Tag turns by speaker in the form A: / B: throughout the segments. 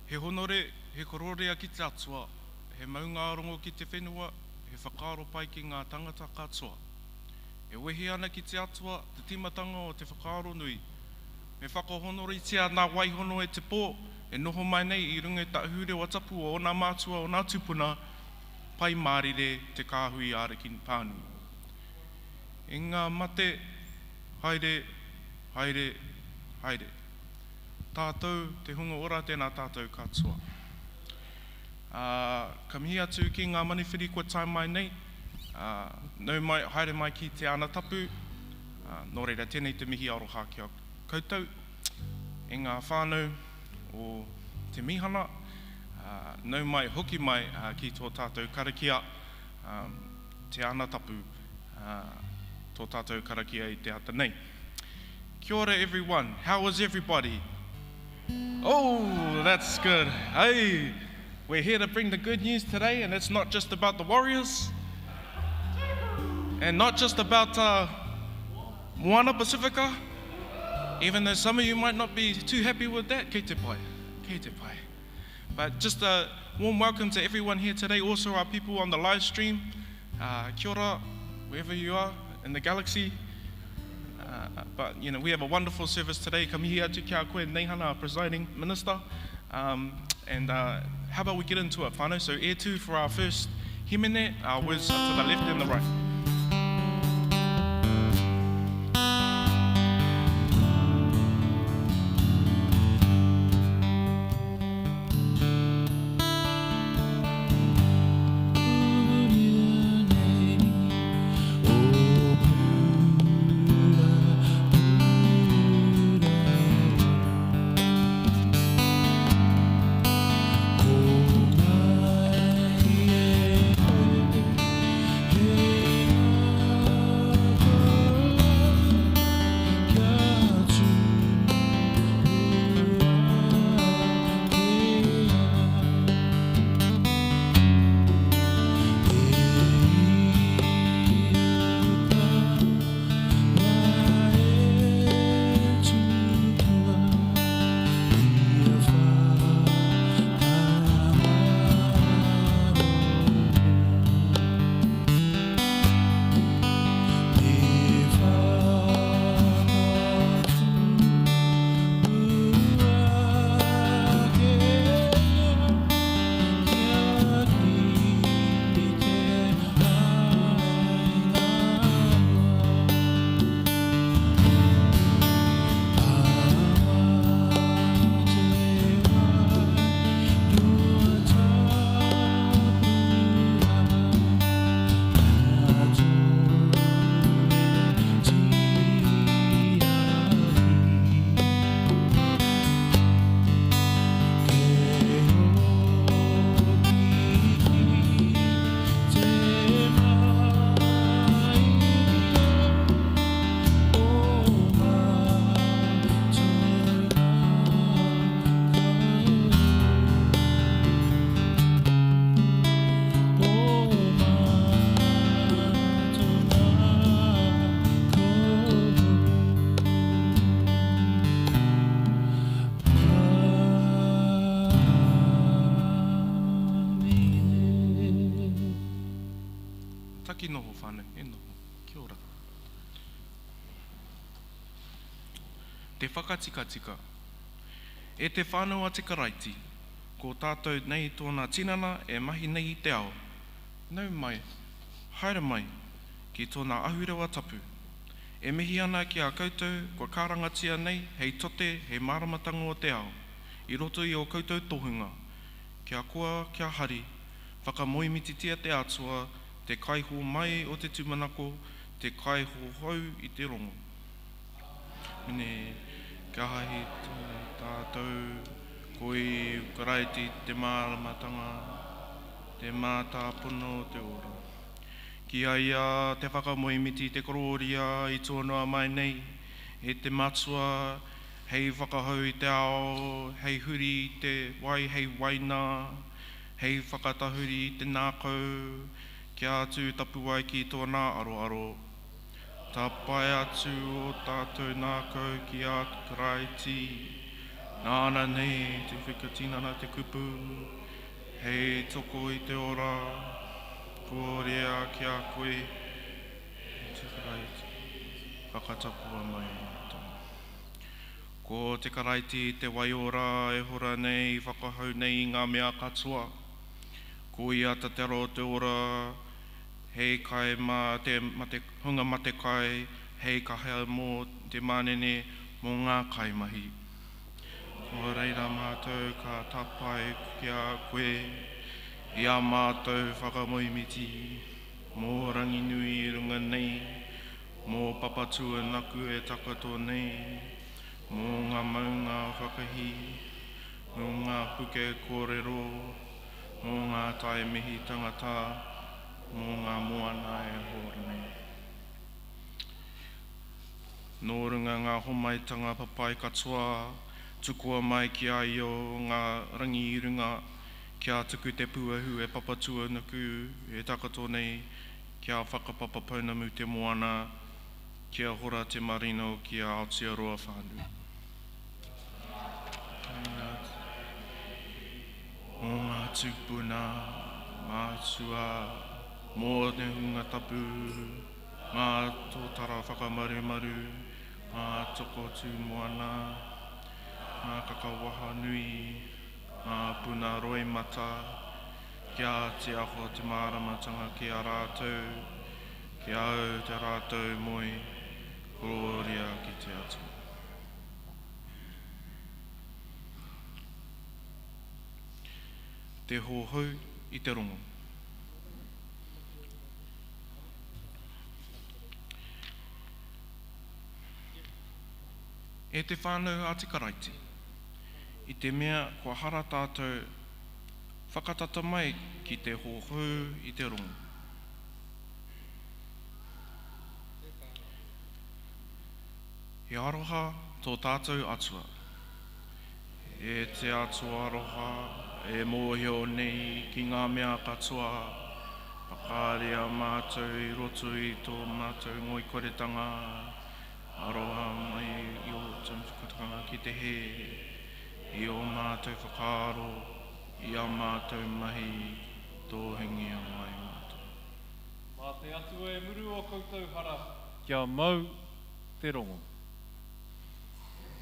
A: He honore, he kororea ki te atua, he maunga arongo ki te whenua, he whakaaro pai ki ngā tangata katoa. E wehi ana ki te atua, te timatanga o te whakaaro nui. Me whakahonoritia nā waihono e te pō, e noho mai nei I runga ta hure wa tapu o nā mātua o nā tupuna, pai mārire te kāhui are ki pānui. E ngā mate, haere, haere, haere. Tātou, te hunga ora tēnā tātou katoa. Ka mihi atu ki ngā maniwhiri kua tai mai nei, nau mai, haere mai ki te ana tapu, nō reira tēnei te mihi aroha kia koutou, e ngā whānau o Te Mīhana, nau mai, hoki mai ki tō tātou karakia, te ana tapu, tō tātou karakia I te ata nei. Kia ora everyone, how is everybody? Oh, that's good. Hey, we're here to bring the good news today, and it's not just about the Warriors, and not just about Moana Pacifica, even though some of you might not be too happy with that. Kei te pai, kei te pai. But just a warm welcome to everyone here today, also our people on the live stream. Kia ora, wherever you are in the galaxy. But you know, we have a wonderful service today. Ka mihi atu kia koe Neihana, our presiding minister. And how about we get into it, whānau? So air two for our first himene, our words to the left and the right. Taki noho whānau, e noho, kia ora. Te whakatikatika. E te whānau a te karaiti, ko tātou nei tōna tinana e mahi nei I te ao. Nau mai, haere mai, ki tōna ahurewa tapu. E mihi ana ki a koutou, kua kārangatia nei, hei tote, hei māramatanga o te ao. I roto I o koutou tohunga. Kia koa, kia hari, whakamoimititia te atua, te kaiho mai o te tumanako, te kaiho hau I te rongo. Mene, kia hahi tātou, koi karaiti te māramatanga, te mātāpono te ora. Kia ia te whakamoimiti te kororia I tōnua mai nei, e te matua, hei whakahau I te ao, hei huri I te wai, hei waina, hei whakatahuri I te nākau, kia atu tapu ai ki tōna aro aro. Tapai atu o tātou nākau ki a karaiti. Nāna nei te whikatinana te kupu. Hei toko i te ora. Kōrea ki a koe. Te karaiti. Whakatapua mai mātou. Ko te karaiti te waiora e hora nei, whakahau nei ngā mea katoa. Ko ia te tero te ora, hei kai ma te hunga mate kai, hei ka hea mō te manene mō ngā kaimahi. Ko reira mātou ka tapai ki a koe, ia mātou whakamoimiti, mō rangi nui i runga nei, mō papatua naku e takato nei, mō ngā maunga whakahi, mō ngā puke kōrero, mō ngā tai mihi tangata, mō ngā moana e hōra nei. Nō runga ngā homaitanga papai katoa, tukua mai ki a io ngā rangi i runga, kia tuku te puahu e papatua naku e takato nei, kia whakapapa paunamu te moana, kia hora te marino ki a Aotearoa whānui. Mō ngā tūpuna, mātua, mō te hunga tapu, ngā tōtara whakamarumaru, ngā toko tū moana, ngā kakawaha nui, ngā puna roi mata, kia te aho te māramatanga ki a rātou, ki au te rātou moi, gloria ki te atu. Te hōhau i te rongo. E te whānau a te karaiti, i te mea kua hara tātou whakatata mai ki te hōhau i te rongo. He aroha tō tātou atua. E te atua aroha, e mōhio nei ki ngā mea katoa, whakārea mātou i roto i tō mātou ngoi koretanga, aroha mai i o tāwhakatanga ki te he, i o mātou whakaaro, i a mātou mahi, tō hingia mai mātou.
B: Mā te atu e muru o koutou hara, kia mau te rongo.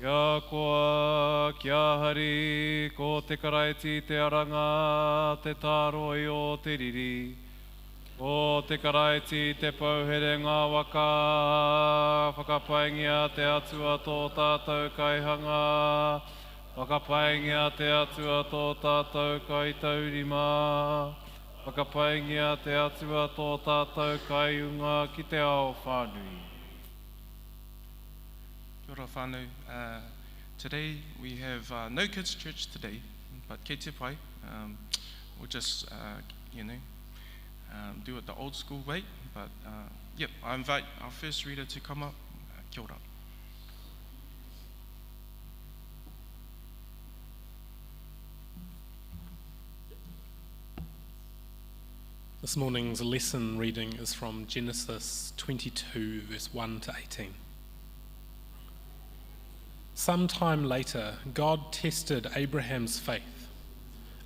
B: Kia koa, kia hari, ko te karaiti te aranga, te tāroi o te riri. Ko te karaiti te pauhere ngā waka, whakapaingia te atua tō tātou kaihanga, whakapaingia te atua tō tātou kaitaurima, whakapaingia te atua tō tātou kaiunga ki te ao whānui.
A: Kia ora whānau. Today we have no kids church today, but kei te pai. We'll just, do it the old school way. But I invite our first reader to come up. Kia ora.
C: This morning's lesson reading is from Genesis 22, verse 1 to 18. Sometime later, God tested Abraham's faith.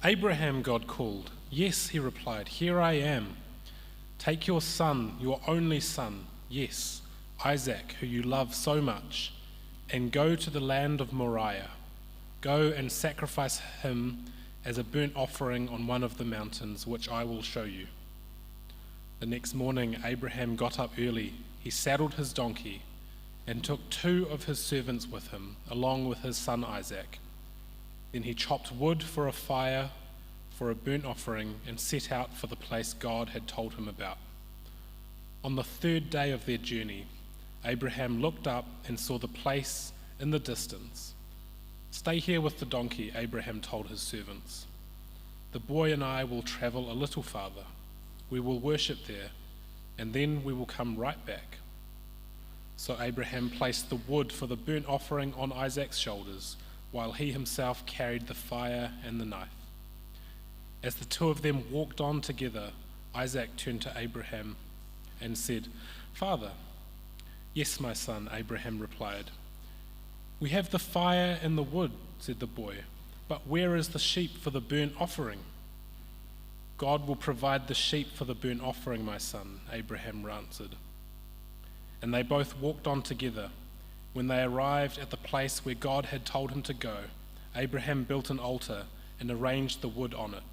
C: Abraham, God called. Yes, he replied, here I am. Take your son, your only son, yes, Isaac, who you love so much, and go to the land of Moriah. Go and sacrifice him as a burnt offering on one of the mountains, which I will show you. The next morning, Abraham got up early. He saddled his donkey and took 2 of his servants with him, along with his son Isaac. Then he chopped wood for a fire, for a burnt offering, and set out for the place God had told him about. On the 3rd day of their journey, Abraham looked up and saw the place in the distance. Stay here with the donkey, Abraham told his servants. The boy and I will travel a little farther. We will worship there, and then we will come right back. So Abraham placed the wood for the burnt offering on Isaac's shoulders, while he himself carried the fire and the knife. As the 2 of them walked on together, Isaac turned to Abraham and said, Father, "Yes, my son," Abraham replied. "We have the fire and the wood," said the boy, "but where is the sheep for the burnt offering?" "God will provide the sheep for the burnt offering, my son," Abraham answered. And they both walked on together. When they arrived at the place where God had told him to go, Abraham built an altar and arranged the wood on it.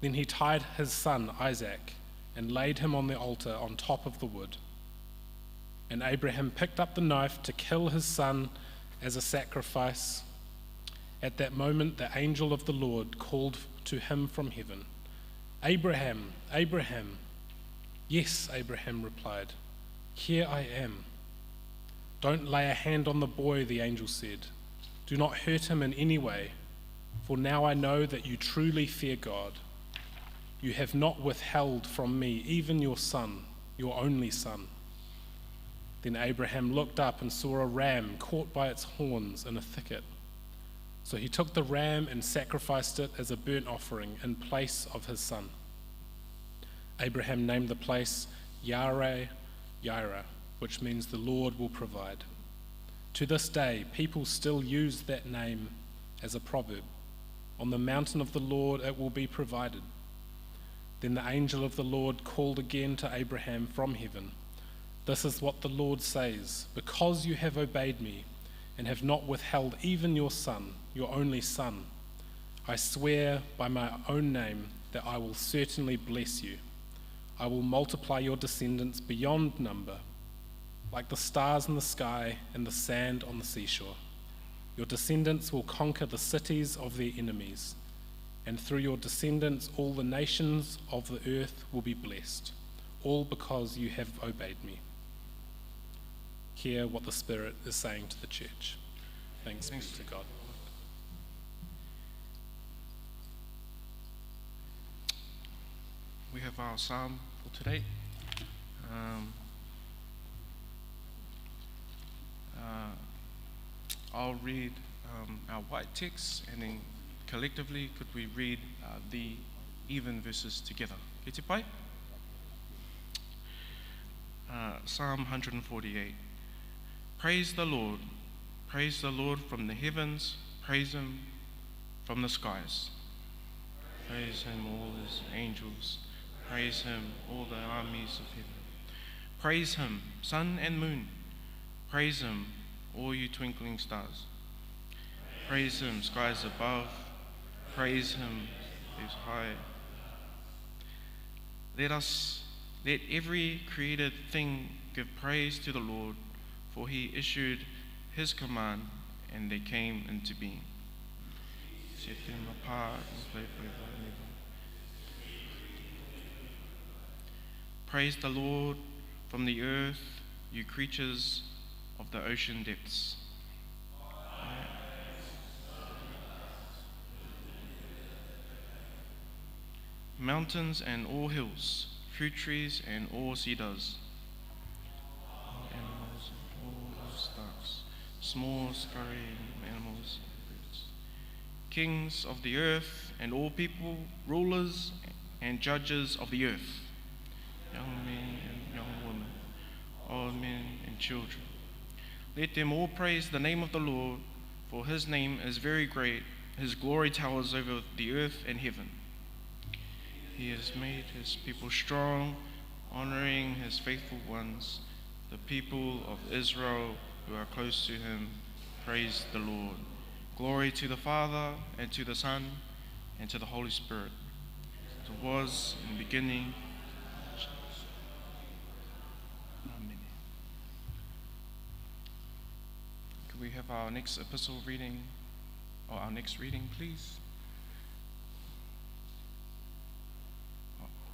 C: Then he tied his son Isaac and laid him on the altar on top of the wood. And Abraham picked up the knife to kill his son as a sacrifice. At that moment, the angel of the Lord called to him from heaven, "Abraham, Abraham." "Yes," Abraham replied, "here I am." "Don't lay a hand on the boy," the angel said. "Do not hurt him in any way, for now I know that you truly fear God. You have not withheld from me even your son, your only son." Then Abraham looked up and saw a ram caught by its horns in a thicket. So he took the ram and sacrificed it as a burnt offering in place of his son. Abraham named the place Yahweh Yireh, which means the Lord will provide. To this day, people still use that name as a proverb. On the mountain of the Lord it will be provided. Then the angel of the Lord called again to Abraham from heaven, "This is what the Lord says, because you have obeyed me and have not withheld even your son, your only son, I swear by my own name that I will certainly bless you. I will multiply your descendants beyond number, like the stars in the sky and the sand on the seashore. Your descendants will conquer the cities of their enemies, and through your descendants all the nations of the earth will be blessed, all because you have obeyed me." Hear what the Spirit is saying to the church. Thanks be to God.
A: We have our psalm for today. I'll read our white text, and then collectively could we read the even verses together. Ke te pai? Psalm 148. Praise the Lord from the heavens, praise him from the skies. Praise him, all his angels, praise him, all the armies of heaven. Praise him, sun and moon, praise him, all you twinkling stars. Praise him, skies above, praise him, who's high. Let every created thing give praise to the Lord, for he issued his command, and they came into being. Set them apart and play forever and ever. Praise the Lord from the earth, you creatures of the ocean depths. Mountains and all hills, fruit trees and all cedars, animals and all livestock, small scurrying animals and birds. Kings of the earth and all people, rulers and judges of the earth, young men and young women, old men and children. Let them all praise the name of the Lord, for his name is very great. His glory towers over the earth and heaven. He has made his people strong, honoring his faithful ones, the people of Israel who are close to him. Praise the Lord. Glory to the Father, and to the Son, and to the Holy Spirit. As it was in the beginning. Amen. Could we have our next epistle reading, or our next reading, please?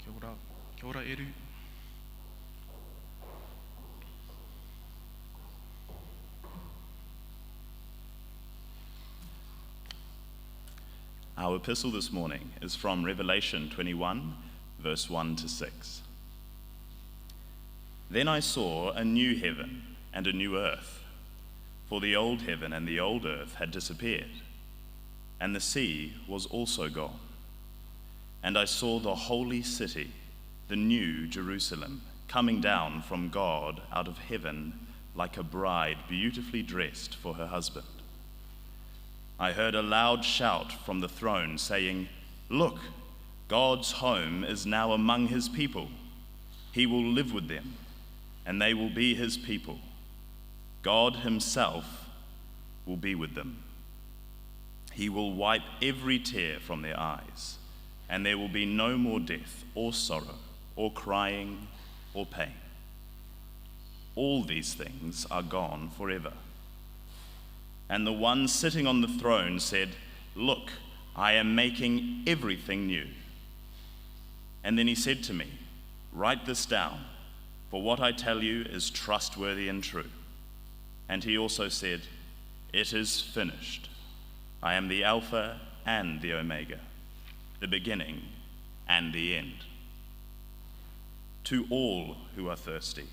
A: Kia ora eru.
D: Our epistle this morning is from Revelation 21, verse 1 to 6. Then I saw a new heaven and a new earth, for the old heaven and the old earth had disappeared, and the sea was also gone. And I saw the holy city, the new Jerusalem, coming down from God out of heaven like a bride beautifully dressed for her husband. I heard a loud shout from the throne saying, "Look, God's home is now among his people. He will live with them, and they will be his people. God himself will be with them. He will wipe every tear from their eyes, and there will be no more death or sorrow or crying or pain. All these things are gone forever." And the one sitting on the throne said, "Look, I am making everything new." And then he said to me, "Write this down, for what I tell you is trustworthy and true." And he also said, "It is finished. I am the Alpha and the Omega, the beginning and the end. To all who are thirsty,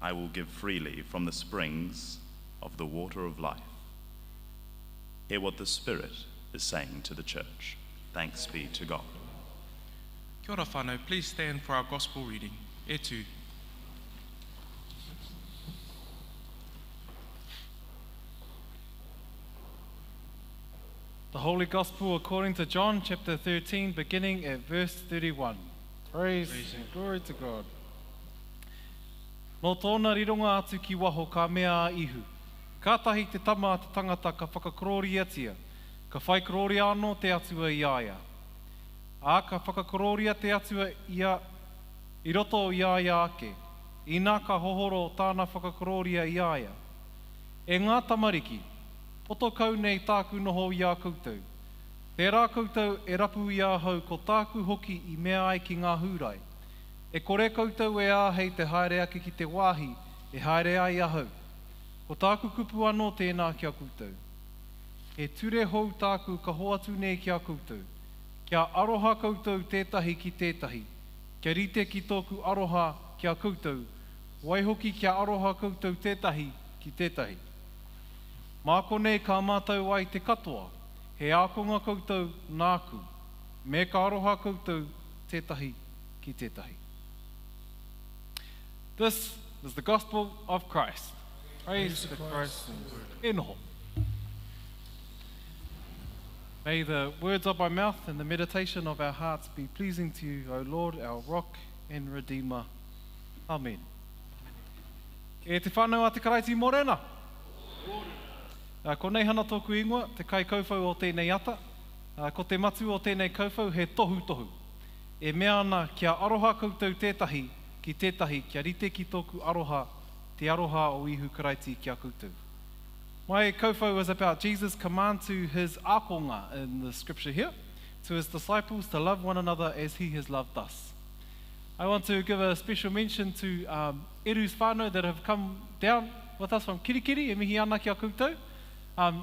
D: I will give freely from the springs of the water of life." Hear what the Spirit is saying to the church. Thanks be to God.
A: Kia ora whānau, please stand for our gospel reading. E tū.
B: The Holy Gospel according to John chapter 13, beginning at verse 31. Praise and glory to God. No tōna rironga atu ki waho ka mea a ihu. Kātahi te tama a te tangata ka whakakorori atia. Ka whai korori anō te atua i aia. A ka whakakororia te atua ia i roto i aia ake. I nā ka hohoro tāna whakakororia i aia. E ngā tamariki, poto kau nei tāku noho i a koutou. Te rā koutou e rapu i a hau ko tāku hoki i mea ai ki ngā hūrai. E kore koutou e āhei te haere ake ki te wāhi, e haere ai a hau. Ko tāku kupu anō tēnā kia koutou. E ture hou tāku ka hoatu nei kia koutou. Kia aroha koutou tetahi ki tetahi. Kia rite ki tōku aroha kia koutou. Waihoki kia aroha koutou tetahi ki tetahi. Mā konei ka mātou ai te katoa. He ākonga koutou nāku. Me ka aroha koutou tetahi ki tetahi. This is the gospel of Christ. Praise to Christ. E noho. May the words of my mouth and the meditation of our hearts be pleasing to you, O Lord, our rock and redeemer. Amen. E te whānau a te karaiti morena. Ko nei hana tōku ingoa, te kai kaufau o tēnei ata. Ko te matu o tēnei kaufau he tohu tohu. E mea ana kia aroha koutou tētahi ki tētahi, kia rite ki tōku aroha, te aroha o ihu karaiti kia koutou. My kaufau is about Jesus' command to his ākonga in the scripture here, to his disciples to love one another as he has loved us. I want to give a special mention to Eru's whānau that have come down with us from Kirikiri, e mihi ana kia koutou.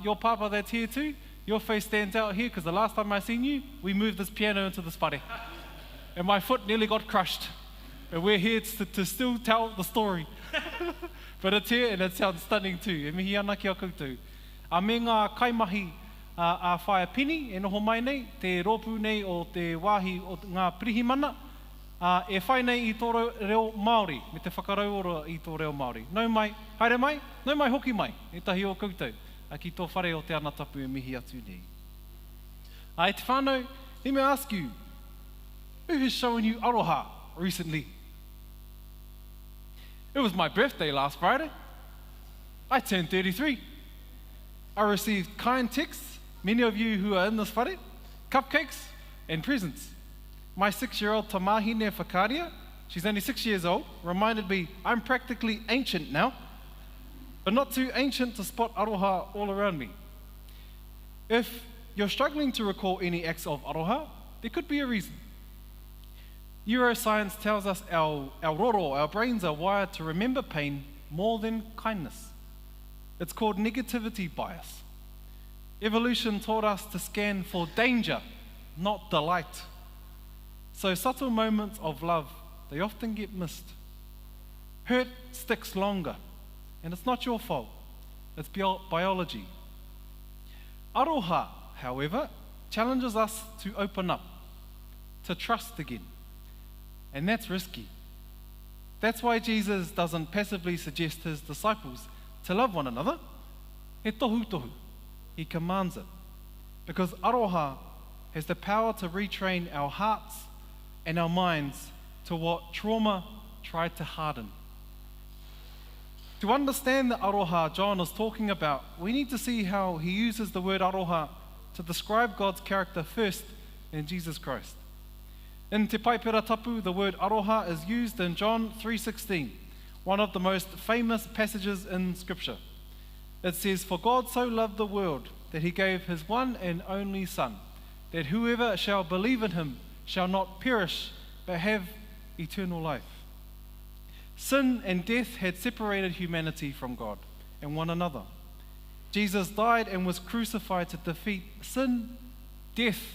B: Your papa that's here too, your face stands out here because the last time I seen you, we moved this piano into this whare. And my foot nearly got crushed. And we're here to still tell the story. But it's here and it sounds stunning too. E mihi ana kia koutou. A me ngā kaimahi a whaia pini, e noho mai nei, te rōpū nei o te wāhi o ngā pirihimana, e whai nei i tō reo Māori, me te whakarauora i tō reo Māori. Nau mai, haere mai, nau mai hoki mai, e tahi o koutou, a ki tō whare o te anatapu e mihi atu nei. E te whānau, let me ask you, who has shown you aroha recently? It was my birthday last Friday. I turned 33. I received kind texts, many of you who are in this whare, cupcakes and presents. My 6-year-old Te Mīhana Māori, she's only 6 years old, reminded me I'm practically ancient now, but not too ancient to spot aroha all around me. If you're struggling to recall any acts of aroha, there could be a reason. Neuroscience tells us our roro, our brains are wired to remember pain more than kindness. It's called negativity bias. Evolution taught us to scan for danger, not delight. So subtle moments of love, they often get missed. Hurt sticks longer, and it's not your fault. It's biology. Aroha, however, challenges us to open up, to trust again. And that's risky. That's why Jesus doesn't passively suggest his disciples to love one another. He tohu tohu. He commands it. Because Aroha has the power to retrain our hearts and our minds to what trauma tried to harden. To understand the Aroha John is talking about, we need to see how he uses the word Aroha to describe God's character first in Jesus Christ. In Te Paipera Tapu, the word Aroha is used in John 3:16, one of the most famous passages in Scripture. It says, "For God so loved the world that he gave his one and only Son, that whoever shall believe in him shall not perish, but have eternal life." Sin and death had separated humanity from God and one another. Jesus died and was crucified to defeat sin, death,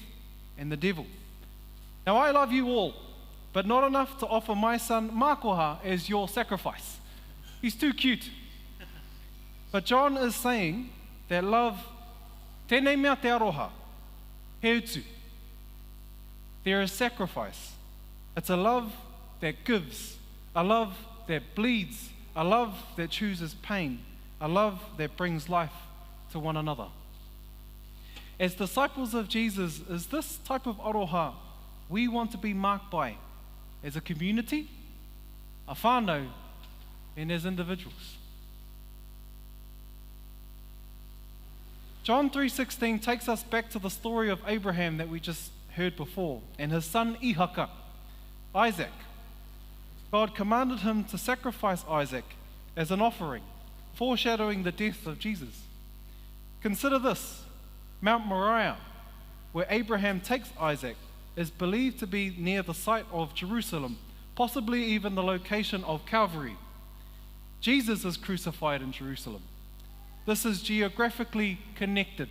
B: and the devil. Now I love you all, but not enough to offer my son Mākoha as your sacrifice. He's too cute. But John is saying that love, tēnei mea te aroha, he utu. There is sacrifice. It's a love that gives, a love that bleeds, a love that chooses pain, a love that brings life to one another. As disciples of Jesus, is this type of aroha we want to be marked by as a community, a whānau, and as individuals. John 3:16 takes us back to the story of Abraham that we just heard before, and his son Ihaka, Isaac. God commanded him to sacrifice Isaac as an offering, foreshadowing the death of Jesus. Consider this, Mount Moriah, where Abraham takes Isaac, is believed to be near the site of Jerusalem, possibly even the location of Calvary. Jesus is crucified in Jerusalem. This is geographically connected.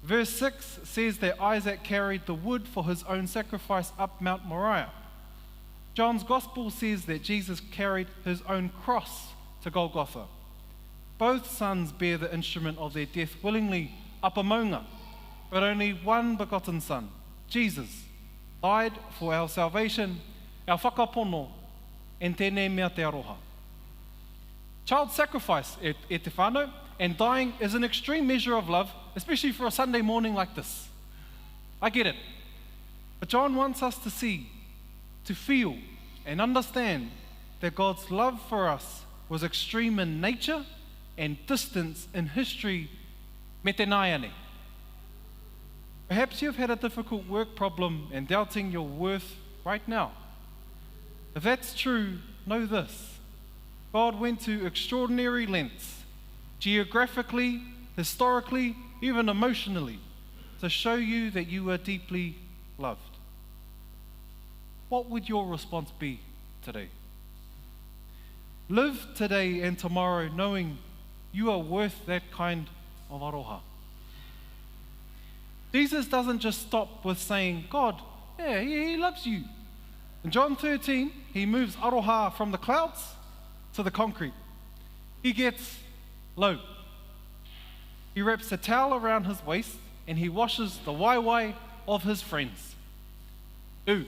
B: Verse 6 says that Isaac carried the wood for his own sacrifice up Mount Moriah. John's Gospel says that Jesus carried his own cross to Golgotha. Both sons bear the instrument of their death willingly up a maunga, but only one begotten Son, Jesus, died for our salvation, our whakapono, and tēnei mea te aroha. Child sacrifice e te whānau, and dying is an extreme measure of love, especially for a Sunday morning like this. I get it. But John wants us to see, to feel, and understand that God's love for us was extreme in nature and distance in history, me te naiane. Perhaps you've had a difficult work problem and doubting your worth right now. If that's true, know this. God went to extraordinary lengths, geographically, historically, even emotionally, to show you that you are deeply loved. What would your response be today? Live today and tomorrow knowing you are worth that kind of aroha. Jesus doesn't just stop with saying, God, yeah, he loves you. In John 13, he moves aroha from the clouds to the concrete. He gets low. He wraps a towel around his waist and he washes the waiwai of his friends. Ooh.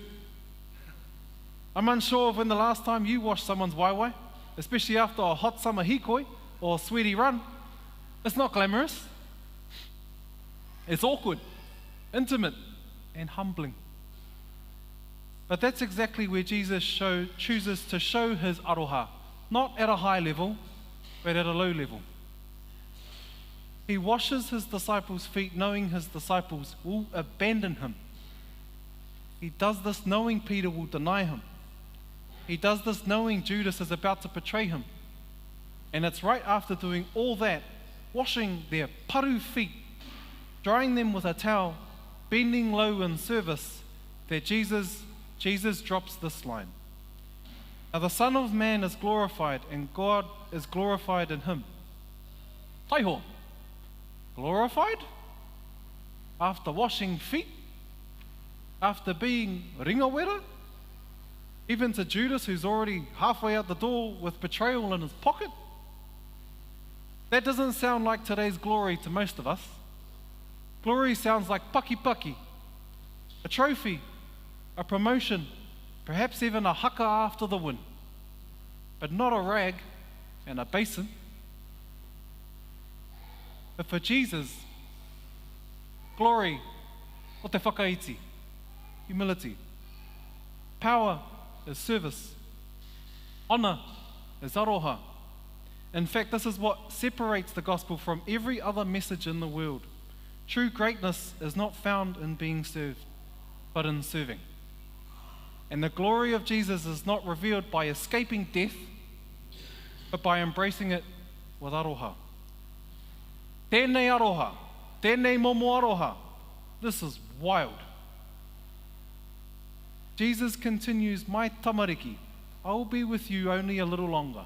B: I'm unsure of when the last time you washed someone's waiwai, especially after a hot summer hikoi or a sweaty run. It's not glamorous. It's awkward, intimate, and humbling. But that's exactly where Jesus chooses to show his aroha, not at a high level, but at a low level. He washes his disciples' feet knowing his disciples will abandon him. He does this knowing Peter will deny him. He does this knowing Judas is about to betray him. And it's right after doing all that, washing their paru feet, drying them with a towel, bending low in service, that Jesus drops this line. Now the Son of Man is glorified and God is glorified in him. Taiho, glorified? After washing feet? After being ringawera? Even to Judas, who's already halfway out the door with betrayal in his pocket? That doesn't sound like today's glory to most of us. Glory sounds like paki, a trophy, a promotion, perhaps even a haka after the wind, but not a rag and a basin. But for Jesus, glory o te whakaiti, humility. Power is service. Honour is aroha. In fact, this is what separates the gospel from every other message in the world. True greatness is not found in being served, but in serving. And the glory of Jesus is not revealed by escaping death, but by embracing it with aroha. Tēnei aroha, tēnei momo aroha. This is wild. Jesus continues, my tamariki, I will be with you only a little longer.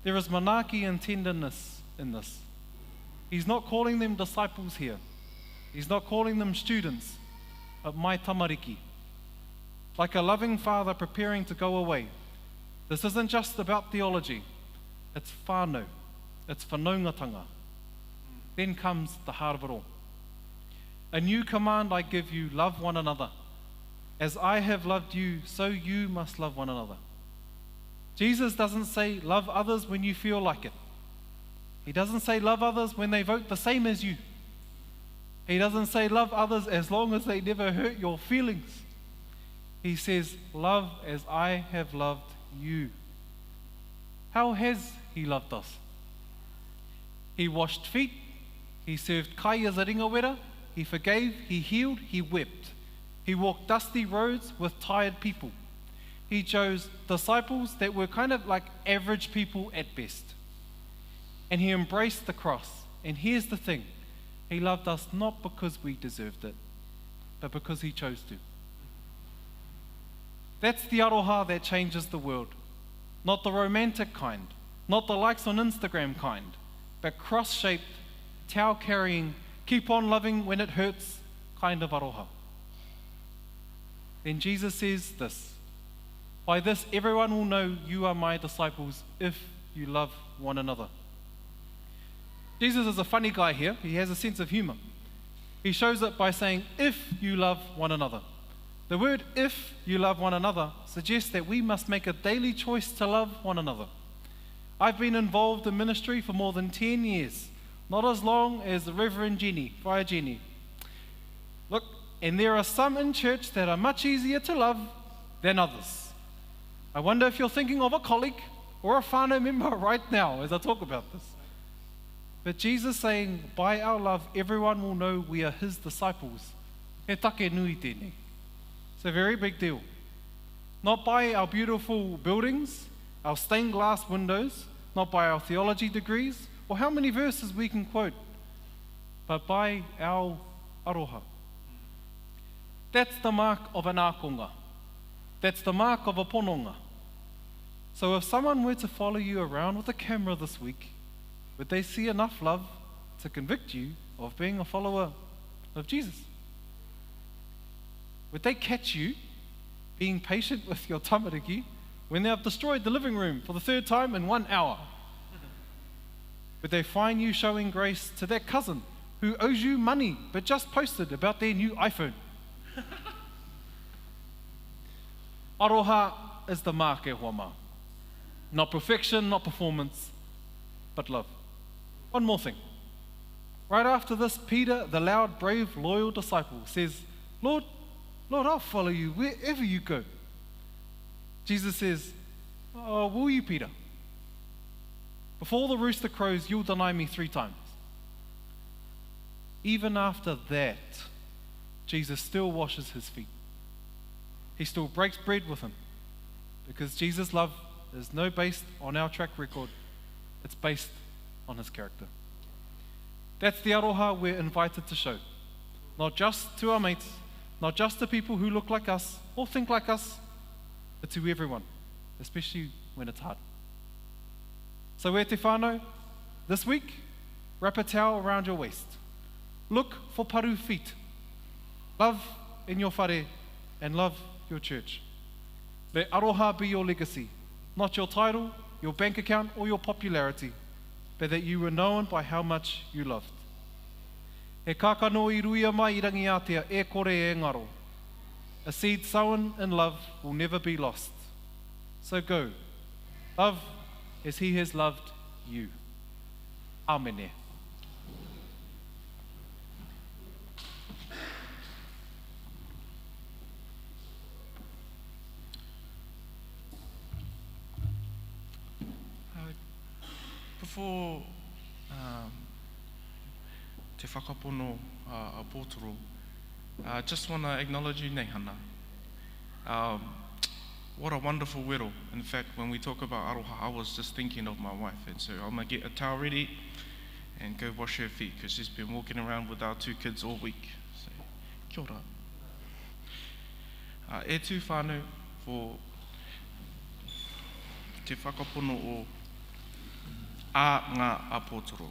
B: There is manaki and tenderness in this. He's not calling them disciples here. He's not calling them students, but my tamariki. Like a loving father preparing to go away. This isn't just about theology. It's whānau. It's whanaungatanga. Then comes the heart of it all. A new command I give you, love one another. As I have loved you, so you must love one another. Jesus doesn't say love others when you feel like it. He doesn't say love others when they vote the same as you. He doesn't say love others as long as they never hurt your feelings. He says, love as I have loved you. How has he loved us? He washed feet, he served kai as a ringawera, he forgave, he healed, he wept. He walked dusty roads with tired people. He chose disciples that were kind of like average people at best. And he embraced the cross. And here's the thing, he loved us not because we deserved it, but because he chose to. That's the aroha that changes the world. Not the romantic kind, not the likes on Instagram kind, but cross-shaped, towel-carrying, keep on loving when it hurts kind of aroha. Then Jesus says this, by this everyone will know you are my disciples if you love one another. Jesus is a funny guy here. He has a sense of humor. He shows it by saying, if you love one another. The word if you love one another suggests that we must make a daily choice to love one another. I've been involved in ministry for more than 10 years, not as long as the Reverend Jenny, Friar Jenny. Look, and there are some in church that are much easier to love than others. I wonder if you're thinking of a colleague or a whānau member right now as I talk about this. But Jesus saying, by our love, everyone will know we are his disciples. He take nui tēnei. It's a very big deal. Not by our beautiful buildings, our stained glass windows, not by our theology degrees, or how many verses we can quote, but by our aroha. That's the mark of an ākonga. That's the mark of a pononga. So if someone were to follow you around with a camera this week, would they see enough love to convict you of being a follower of Jesus? Would they catch you being patient with your tamariki when they have destroyed the living room for the 3rd time in 1 hour? Would they find you showing grace to that cousin who owes you money but just posted about their new iPhone? Aroha is the mark e hoa mā. Not perfection, not performance, but love. One more thing. Right after this, Peter, the loud, brave, loyal disciple, says, Lord, I'll follow you wherever you go. Jesus says, oh, will you, Peter? Before the rooster crows, you'll deny me 3 times. Even after that, Jesus still washes his feet. He still breaks bread with him. Because Jesus' love is no based on our track record. It's based on his character. That's the aroha we're invited to show. Not just to our mates, not just to people who look like us or think like us, but to everyone, especially when it's hard. So e te whānau, this week, wrap a towel around your waist. Look for paru feet. Love in your whare and love your church. Let aroha be your legacy, not your title, your bank account, or your popularity, but that you were known by how much you loved. He kākano I ruia mai I rangi Aotea, e kore e ngaro. A seed sown in love will never be lost. So go, love as he has loved you. Āmene.
A: Before te whakapono a pōtoro, just want to acknowledge you, Neihana. What a wonderful wero. In fact, when we talk about Aroha, I was just thinking of my wife, and so I'm going to get a towel ready and go wash her feet, because she's been walking around with our 2 kids all week. So, kia ora. E tū whānau for te whakapono o a ngā apōtoro.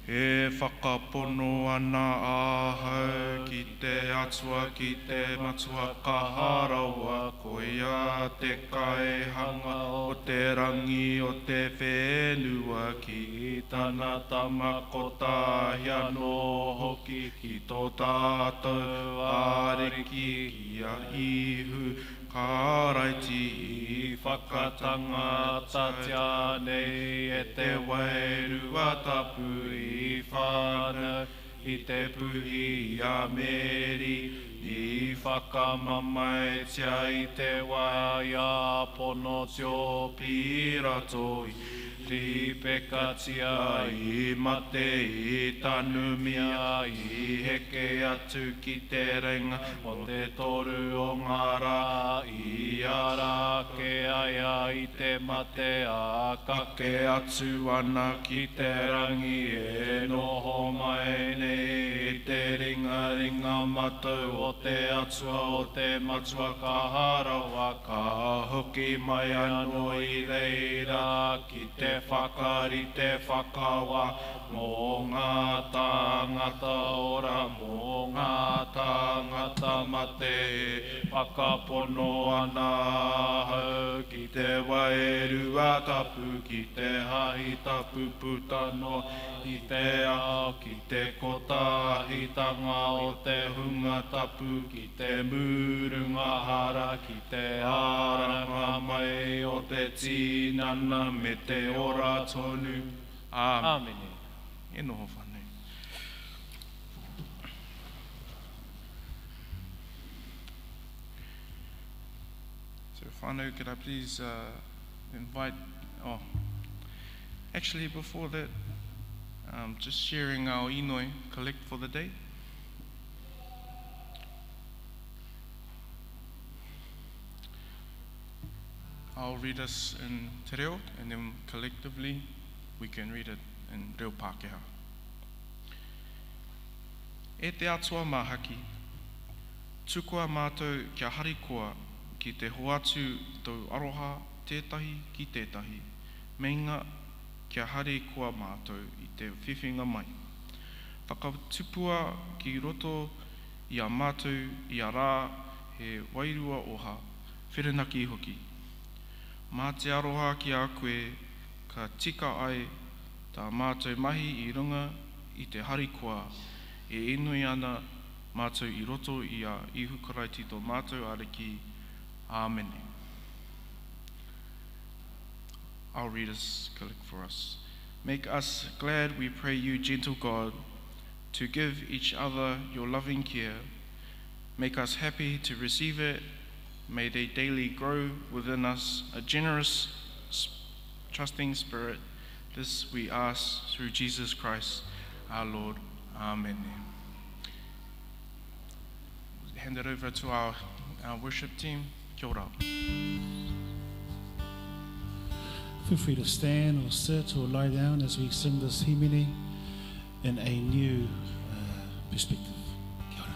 A: E whakapono ana āhau ki te atua ki te matua kaharaua, ko ia te kaihanga o te rangi o te whenua ki tana tamakota hiano hoki ki tō tātou areki ki a ihu karaiti I whakatangata tia nei e te wairua tapu I whānau I te puhi a meri I whakamamai tia I te waia pono tio pirato I pekatia I mate I tanumia I heke atu ki te renga o te toru o ngara I ara ke aia I te mate a kake atu ana ki te rangi e noho mai nei I te ringa ringa matau o te atua o te matua ka harawa ka hoki mai anō I reira ki te whakari te whakawa mō ngā tāngata ora mō ngā tāngata mate whakapono ana hau ki te wairua tapu ki te hahi tapu putano I te ao ki te kotahitanga o te hunga tapu ki te murunga hara ki te aranga mai o te tinana me te ora tonu. Āmene. E noho whanau. So whanau, could I please invite, actually before that, just sharing our inoi collect for the day. I'll read us in te reo, and then collectively we can read it in reo Pākehā. E te atua mahaki, tukua mātou kia harikoa ki te hoatu tau aroha tetahi ki tetahi, meinga kia harikoa mātou I te whiwhinga mai. Whakatupua ki roto I a mātou I a rā he wairua oha, whirinaki hoki. Mā te aroha ki a koe, ka tika ai tā mātou mahi I runga I te harikoa, e inui ana mātou I roto I a ihu karaiti tō mātou ariki. Āmene. I'll read us, collect for us. Make us glad, we pray you, gentle God, to give each other your loving care. Make us happy to receive it. May they daily grow within us a generous, trusting spirit. This we ask through Jesus Christ, our Lord. Amen. Hand it over to our worship team. Kia ora.
E: Feel free to stand or sit or lie down as we sing this himine in a new perspective. Kia ora.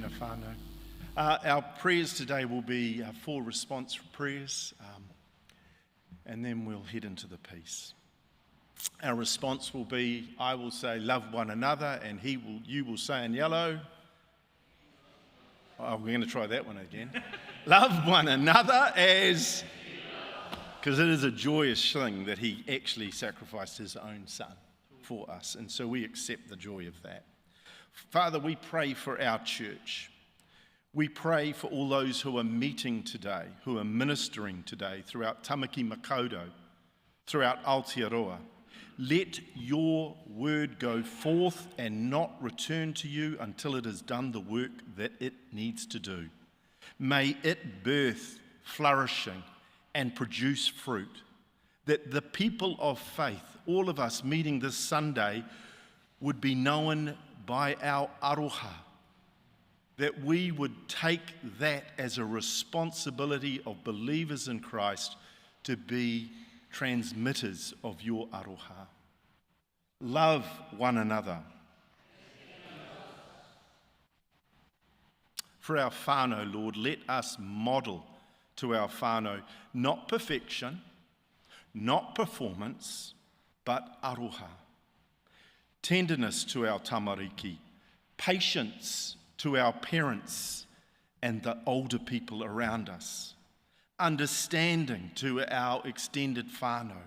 F: tēnā whānau. Our prayers today will be 4 response prayers, and then we'll head into the piece. Our response will be, I will say, love one another, and you will say in yellow, oh, we're going to try that one again. Love one another as, because it is a joyous thing that he actually sacrificed his own son for us, and so we accept the joy of that. Father, we pray for our church. We pray for all those who are meeting today, who are ministering today throughout Tamaki Makaurau, throughout Aotearoa. Let your word go forth and not return to you until it has done the work that it needs to do. May it birth flourishing and produce fruit, that the people of faith, all of us meeting this Sunday, would be known by our Aroha, that we would take that as a responsibility of believers in Christ to be transmitters of your Aroha. Love one another. For our whānau, Lord, let us model to our whānau not perfection, not performance, but Aroha. Tenderness to our tamariki, patience to our parents and the older people around us, understanding to our extended whānau.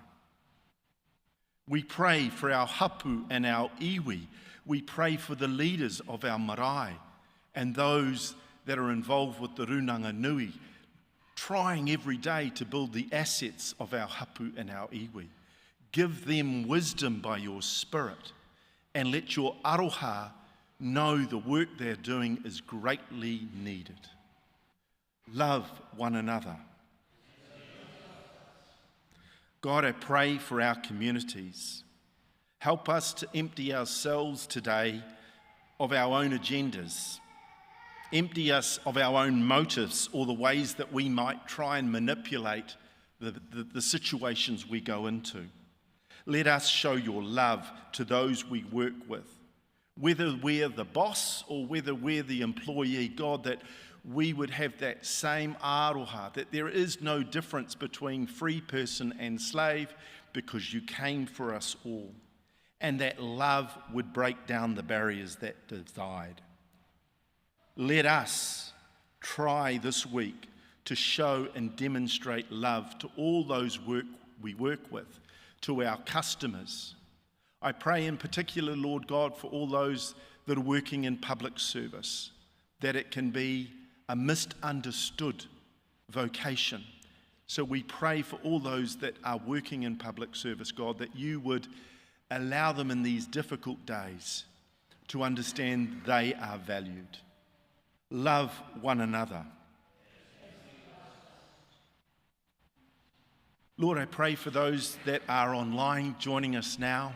F: We pray for our hapu and our iwi. We pray for the leaders of our marae and those that are involved with the runanga nui, trying every day to build the assets of our hapu and our iwi. Give them wisdom by your Spirit, and let your Aroha know the work they're doing is greatly needed. Love one another. God, I pray for our communities. Help us to empty ourselves today of our own agendas. Empty us of our own motives or the ways that we might try and manipulate the situations we go into. Let us show your love to those we work with. Whether we're the boss or whether we're the employee, God, that we would have that same aroha, that there is no difference between free person and slave because you came for us all. And that love would break down the barriers that divide. Let us try this week to show and demonstrate love to all those we work with, to our customers. I pray in particular, Lord God, for all those that are working in public service, that it can be a misunderstood vocation. So we pray for all those that are working in public service, God, that you would allow them in these difficult days to understand they are valued. Love one another. Lord, I pray for those that are online joining us now.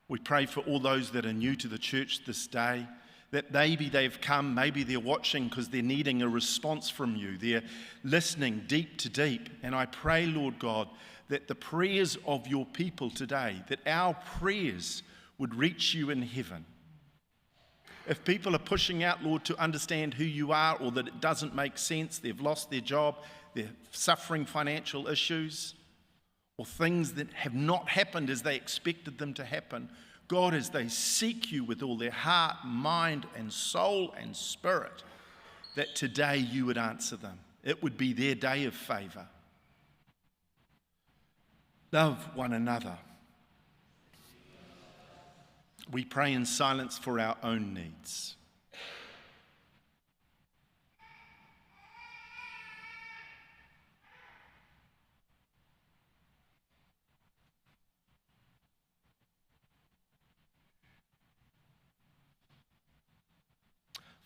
F: We pray for all those that are new to the church this day, that maybe they've come, maybe they're watching because they're needing a response from you. They're listening deep to deep. And I pray, Lord God, that the prayers of your people today, that our prayers would reach you in heaven. If people are pushing out, Lord, to understand who you are or that it doesn't make sense, they've lost their job, they're suffering financial issues, or things that have not happened as they expected them to happen, God, as they seek you with all their heart, mind, and soul and spirit, that today you would answer them. It would be their day of favour. Love one another. We pray in silence for our own needs.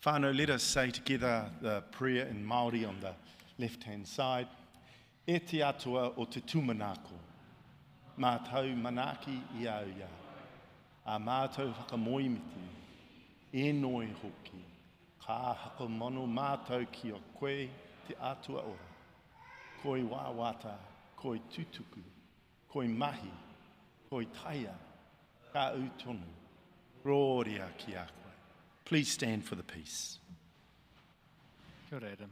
F: Whānau, let us say together the prayer in Māori on the left-hand side. E te atua o te tūmanako, mātou manaki I au ia, a mātou whakamoimiti, e noi hoki, ka hakamano mātou ki o koe te atua ora, koi wāwata, koi tutuku, koi mahi, koi taia, ka utonu, rōria ki a koe. Please stand for the peace.
B: Kia ora, Adam.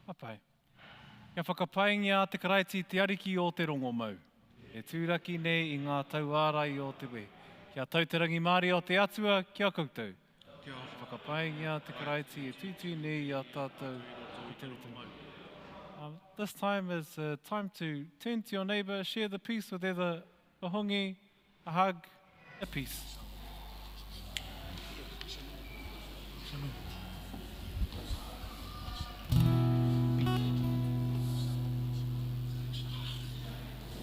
B: Apai. Kia whakapaingia te karaiti te ariki o te rongo mau. E tūraki nei i ngā tauārai o te we. Kia tau te rangi Māori o te atua, kia koutou.
A: Kia ora.
B: Whakapaingia te karaiti e tūtū nei i a tātou i te utu mau. This time is time to turn to your neighbour, share the peace with either a hongi, a hug, a peace.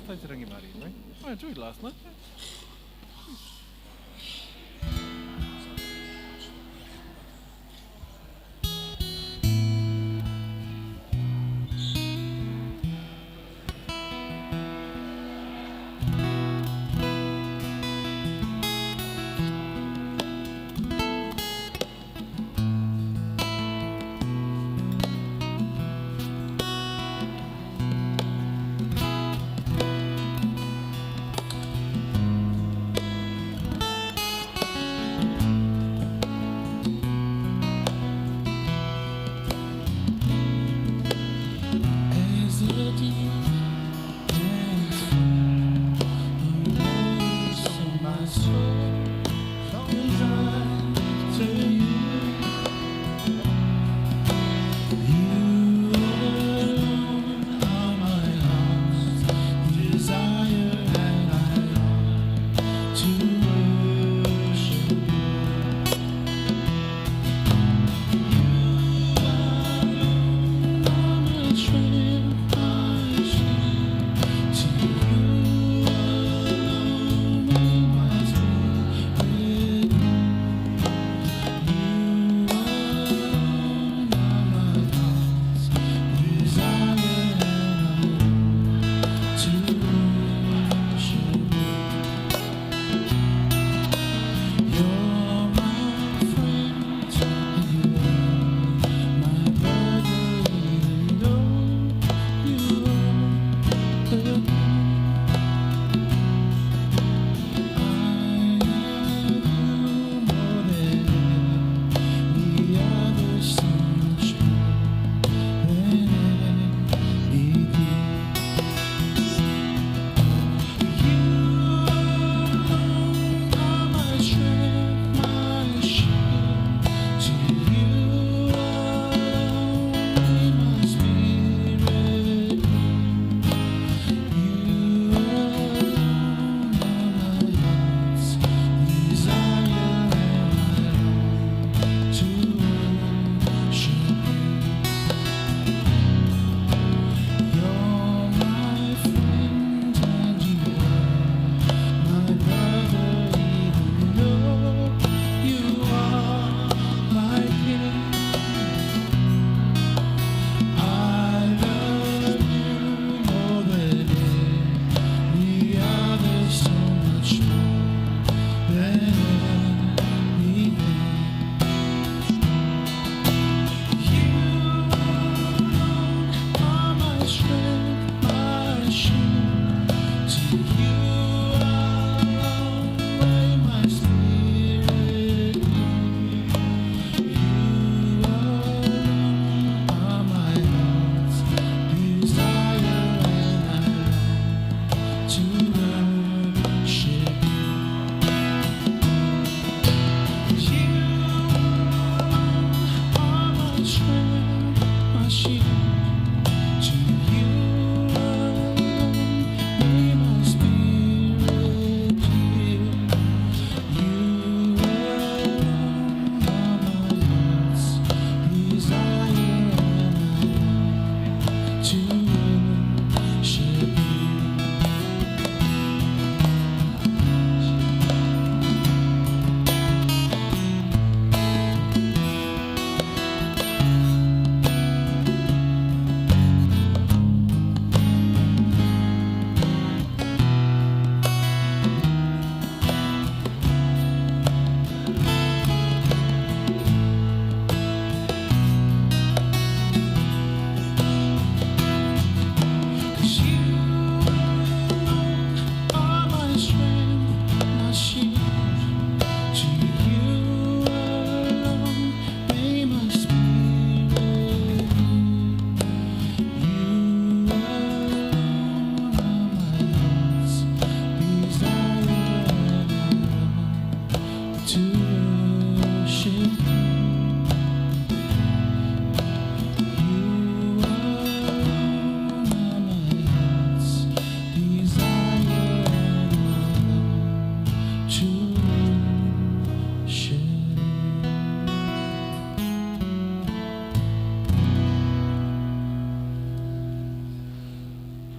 B: Tau te rangi Māori, right? I enjoyed last night.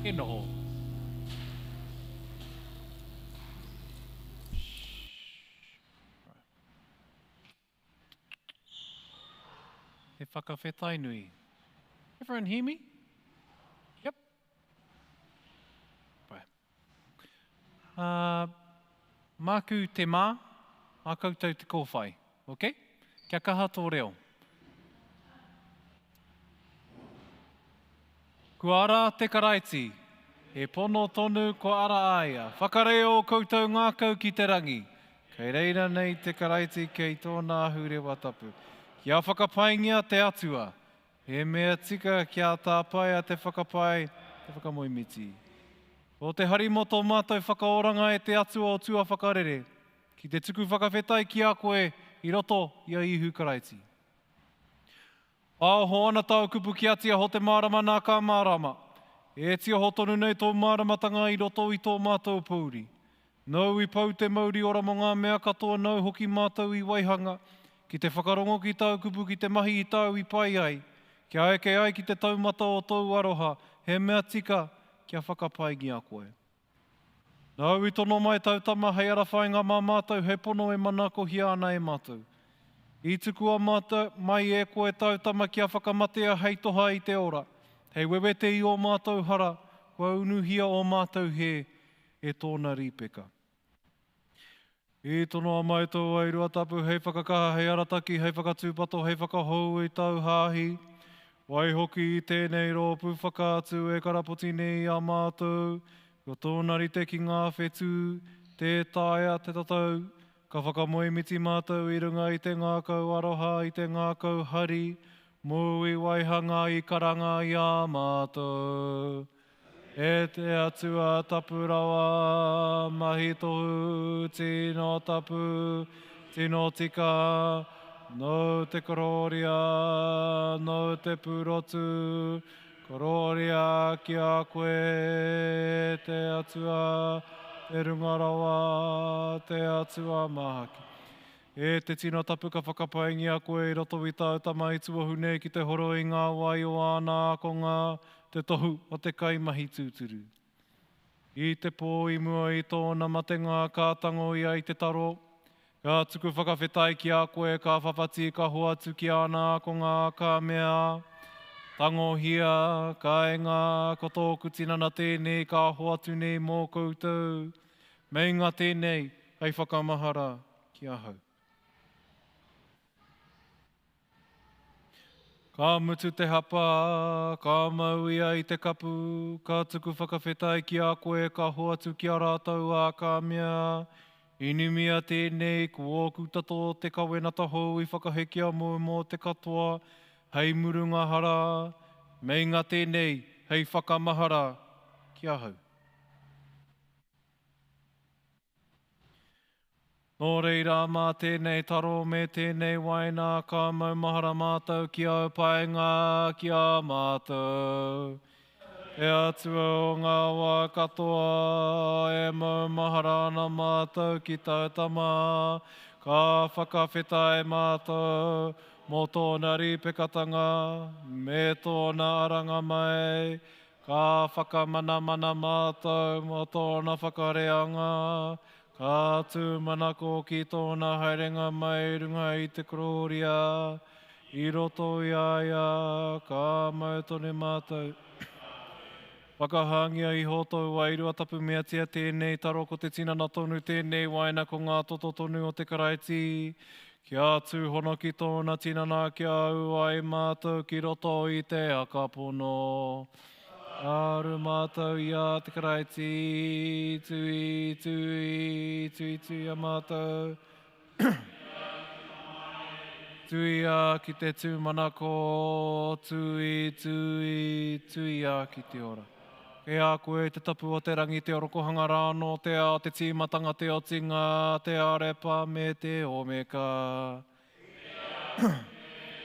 B: E noho. He whakawhetai nui. Everyone hear me? Yep. Right. Māku te mā, mā koutou te kōwhai. Okay? Kia kaha tō reo. Kua ara te karaiti, e pono tonu ko ara aia. Whakareo koutou ngākau ki te rangi. Kei reira nei te karaiti kei tōna hurewa tapu. Kia whakapaingia te atua. He mea tika kia tāpai a te whakapai, te whakamoimiti. O te harimoto mātou whakaoranga e te atua o tua whakarere. Ki te tuku whakawhetai ki a koe i roto i a ihu karaiti. Aho ana tau kupu ki atia ho te mārama nā ka mārama. E tia ho tonu nei tō māramatanga i roto i tō mātou pūri. Nau i pau te mauri ora mo ngā mea katoa nau hoki mātou i waihanga. Ki te whakarongo ki tau kupu ki te mahi i tau i pai ai. Kia eke ai ki te taumata o tau aroha. He mea tika kia whakapai ngia koe. Nau i tono mai tautama hei ara whainga mā mātou he pono e manako hia ana e mātou. I tuku a mātou mai e koe tautama kia whakamatea hei toha i te ora. Hei wewete i o mātou hara, kua unuhia o mātou he e tōna rīpeka. I tono a mai tō airua tapu hei whakakaha hei arataki, hei whakatūpato, hei whakahou i tau hāhi. Wai hoki i tēnei rōpu whakaatu e karapoti nei a mātou. Ko tōna rite ki ngā whetū, te tāia, te tatau. Ka whakamoemiti mātou i runga i te ngākau aroha, i te ngākau hari. Mō i waihanga i karanga i a mātou. E te atua tapu rawa, mahi tohu, tino tapu, tino tika. No te kororia, no te purotu, kororia ki a koe, te atua, te rungarawa, te atua mahaki. E te tino tapu ka whakapaingi a koe i roto i tautama i tuahu nei ki te horo i ngā wai o āna akonga, te tohu o te kaimahi tūturu. I te pō i mua i tōna matenga kātango i ai te taro, ka tuku whakawhetai ki a koe, ka whawhati, ka hoatu ki ana ko ngā ka mea. Tango hia, ka enga, ko tōku tinana tēnei, ka hoatu nei mō koutou. Mei ngā tēnei, hei whakamahara ki ahau. Ka mutu te hapa, ka mauia i te kapu, ka tuku whakawhetai ki a koe, ka hoatu ki a rātou a ka mea. Inumia tēnei, ko ōku tato te kawena taho i whakahekia mō te katoa, hei murunga hara, mei ngā tēnei, hei whakamahara, ki ahau. Nō reira mā tēnei taro me tēnei waina, ka maumahara mātou ki au paenga ki a mātou. E atua o ngā wā katoa, e maumahara ana mātou ki tautama, ka whakawhetai mātou, mō tōna rīpekatanga, me tōna aranga mai, ka whakamanamana mātou, mō tōna whakareanga, ka tūmanako ki tōna haerenga mai runga i te kororia, i roto i aia, ka mautone mātou. Whakahangia i hotou wairua tapu mea tia tēnei taro ko te tinana tonu tēnei waina ko ngā toto tonu o te karaiti. Kia tūhono ki tōna tinana kia au ai mātou ki roto i te akapono. Aru mātou i a te karaiti, tui a mātou. Tui a ki te tūmanako, tui a ki te ora. E a koe te tapu o te rangi, te orokohanga rāno, te ao, te tīmatanga, te otinga, te arepa me te omeka.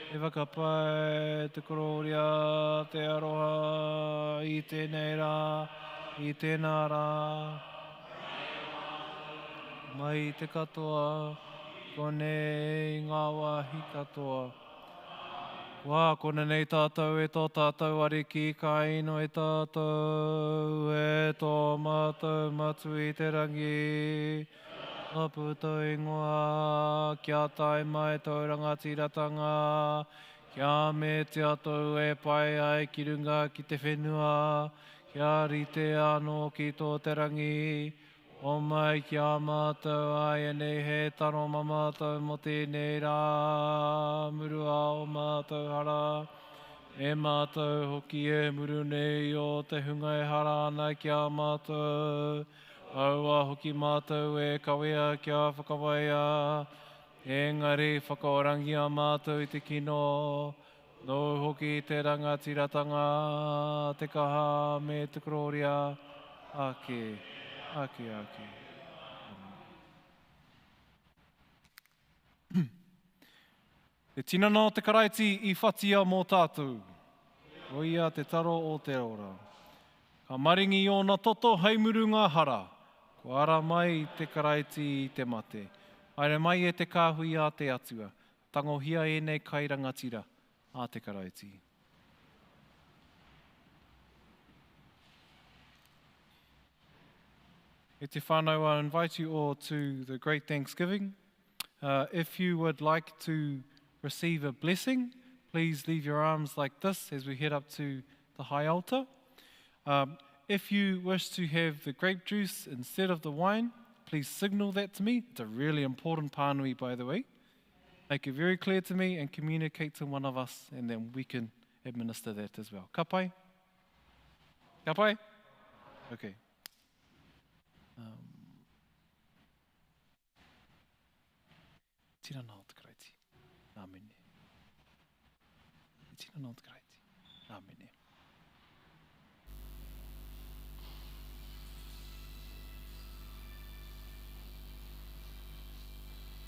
B: E whakapai, te kororia, te aroha, i tēnei rā, i tēnā rā. Mai te katoa, konei ngā wāhi katoa. Wā, kona nei tātou e tō tātou ariki ka ino e tātou e tō mātou matu i te rangi. Aputo ingoa, kia tai mai tō rangatiratanga, kia me te atou e pai ai ki runga ki te whenua, kia rite anō ki tō te rangi, o mai ki a mātou ai nei he taro ma mātou mo tēnei rā, murua o mātou hara. E mātou hoki e muru nei o te hunga e hara ana ki a mātou. Aua hoki mātou e kawea kia whakawaia. Engari whakaorangi a mātou i te kino. Nō hoki te rangatiratanga, te kaha me te kororia. Ake, ake, ake. Te tinana o te karaiti i whatia mō tātou. O ia te taro o te ora. Ka maringi o na toto hei murunga hara. Ko ara mai i te karaiti i te mate. Haere mai e te kāhui a te atua. Tangohia e nei kai rangatira a te karaiti. E te whānau, I invite you all to the Great Thanksgiving. If you would like to receive a blessing, please leave your arms like this as we head up to the high altar. If you wish to have the grape juice instead of the wine, please signal that to me. It's a really important pānui, by the way. Make it very clear to me and communicate to one of us, and then we can administer that as well. Ka pai? Ka pai? Okay. Tira nā o te karaiti. Nā mene. Tira nā o te karaiti. Nā mene.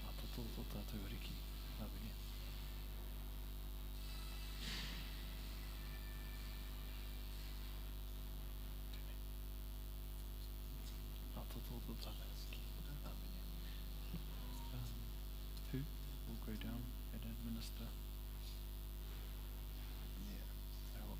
B: Nā toto tō tātou ariki. Nā mene. Nā toto tō tātou ariki. Nā mene. Who will go down and administer? Yeah. Aroha.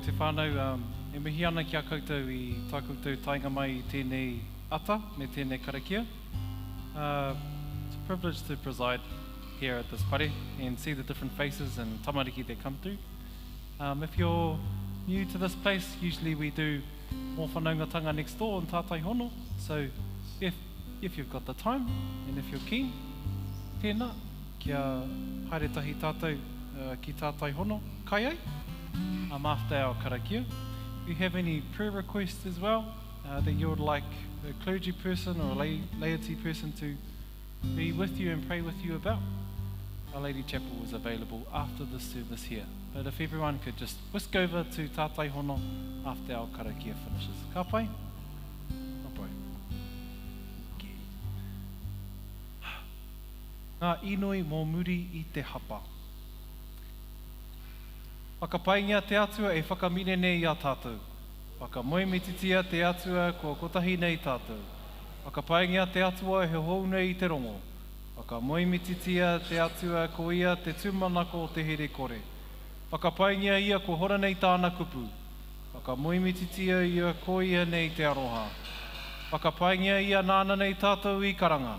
B: te whānau, e mihi ana ki a koutou I tā koutou tainga mai I tēnei ata, me tēnei karakia. It's a privilege to preside here at this party and see the different faces and tamariki they come through. If you're new to this place, usually we do more whanaungatanga next door in tātai hono. So if you've got the time and if you're keen, tēnā, kia haere tahi tātou ki tātai hono, kai ai, after our karakia. If you have any prayer requests as well, that you would like a clergy person or a laity person to be with you and pray with you about, Our Lady Chapel is available after the service here. But if everyone could just whisk over to Tātai Hono after our karakia finishes. Ka pai? Ka pai. Ngā inoi mō muri I te hapa. Whakapaingia te atua e whakamine nei a tātou. Whakamoemetitia te atua ko kotahi nei tātou. Whakapaingia te atua he hou nei I te rongo. Whakamoemetitia te atua ko ia te tūmanako o te here kore. Whakapaingia ia ko hora nei tāna kupu. Whakamoemetitia ia ko ia nei te aroha. Whakapaingia ia nāna nei tātou I karanga.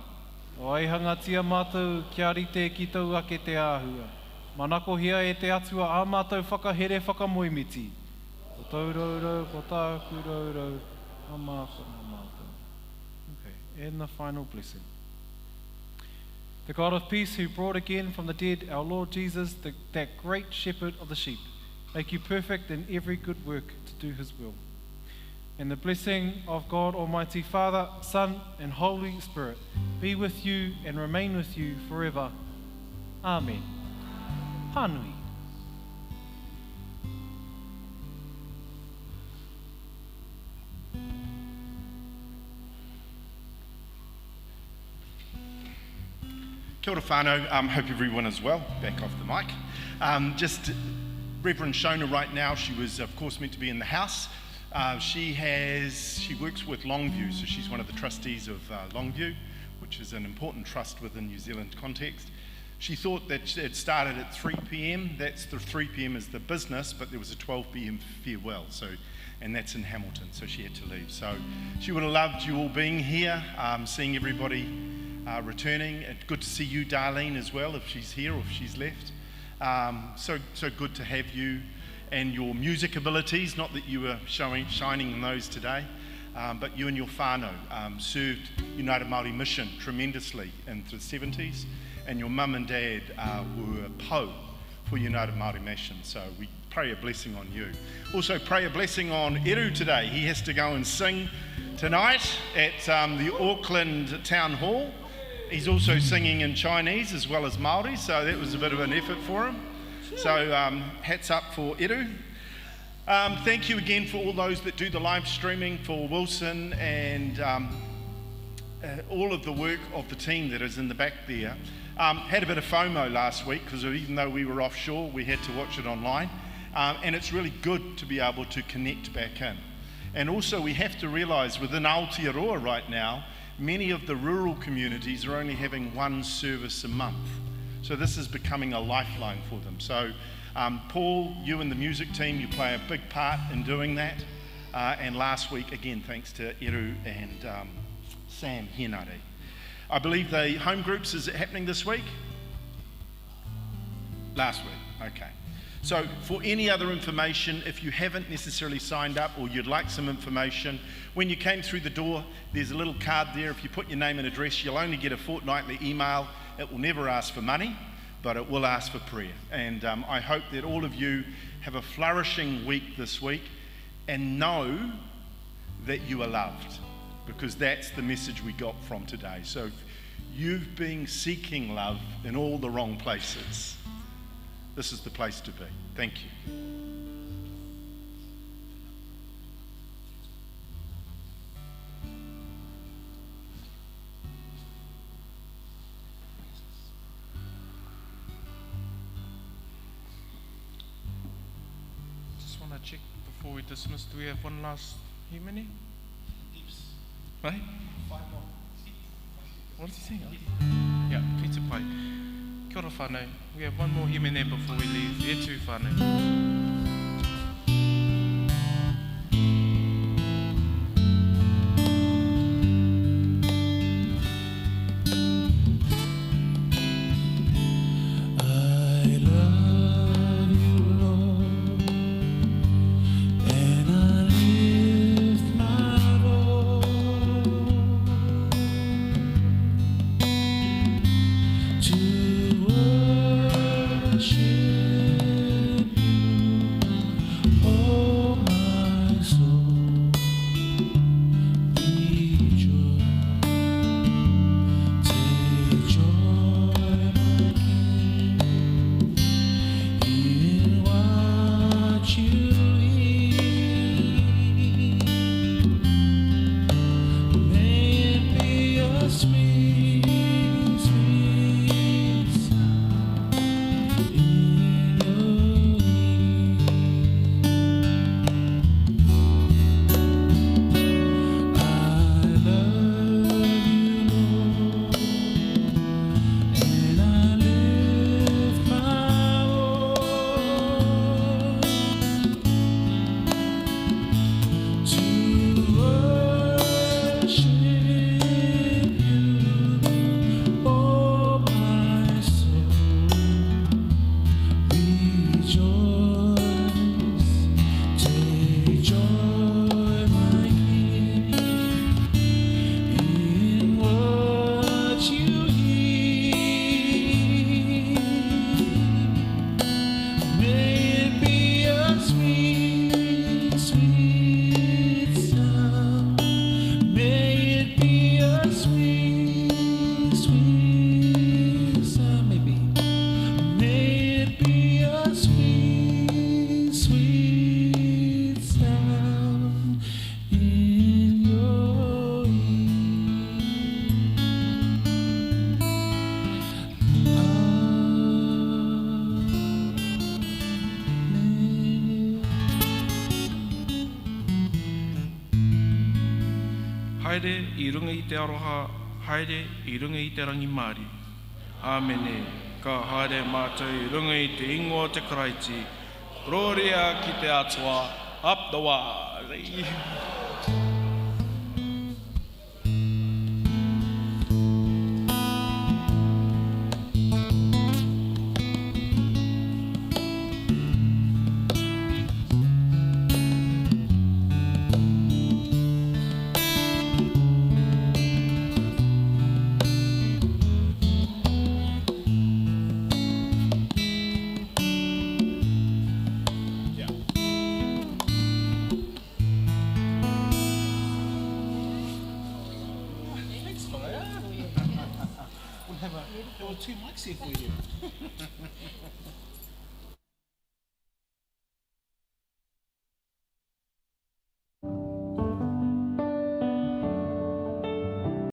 B: O aihanga tia mātou kia rite ki tau ake te āhua. Manako hia e te atua a mātou whakahere whakamoemiti. Ko tauraurau, ko tāku raurau, a mātou. Okay, and the final blessing. The God of peace who brought again from the dead our Lord Jesus, that great shepherd of the sheep, make you perfect in every good work to do his will. And the blessing of God Almighty Father, Son and Holy Spirit be with you and remain with you forever. Amen. Hanui.
F: Kia ora whānau, hope everyone is well, back off the mic. Just Reverend Shona right now, she was of course meant to be in the house. She works with Longview, so she's one of the trustees of Longview, which is an important trust within New Zealand context. She thought that it started at 3 p.m, that's the 3 p.m is the business, but there was a 12 p.m. farewell, and that's in Hamilton, so she had to leave. So she would have loved you all being here, seeing everybody returning. Good to see you, Darlene, as well, if she's here or if she's left. So good to have you and your music abilities, not that you were shining in those today, but you and your whānau served United Māori Mission tremendously in the 70s, and your mum and dad were po for United Māori Mission, so we pray a blessing on you. Also pray a blessing on Eru today. He has to go and sing tonight at the Auckland Town Hall. He's also singing in Chinese as well as Māori, so that was a bit of an effort for him. So hats up for Eru. Thank you again for all those that do the live streaming, for Wilson and all of the work of the team that is in the back there. Had a bit of FOMO last week because even though we were offshore, we had to watch it online. And it's really good to be able to connect back in. And also we have to realise within Aotearoa right now, many of the rural communities are only having one service a month. So this is becoming a lifeline for them. So Paul, you and the music team, you play a big part in doing that. And last week, again, thanks to Eru and Sam Henare. I believe the home groups, is it happening this week? Last week, okay. So for any other information, if you haven't necessarily signed up or you'd like some information, when you came through the door, there's a little card there. If you put your name and address, you'll only get a fortnightly email. It will never ask for money, but it will ask for prayer. And I hope that all of you have a flourishing week this week and know that you are loved, because that's the message we got from today. So if you've been seeking love in all the wrong places, this is the place to be. Thank you.
A: Just want to check before we dismiss, do we have one last himene? Right? 5 more. What is he saying? Yeah, pizza pie. Kia ora whānau. We have one more himene before we leave. E tū whānau. haere I runga I te aroha, haere I runga I te rangi Māori. Āmene, ka haere mātou I runga I te ingoa o te karaiti, roria ki te atua, up the wari.
E: Two mics here for you.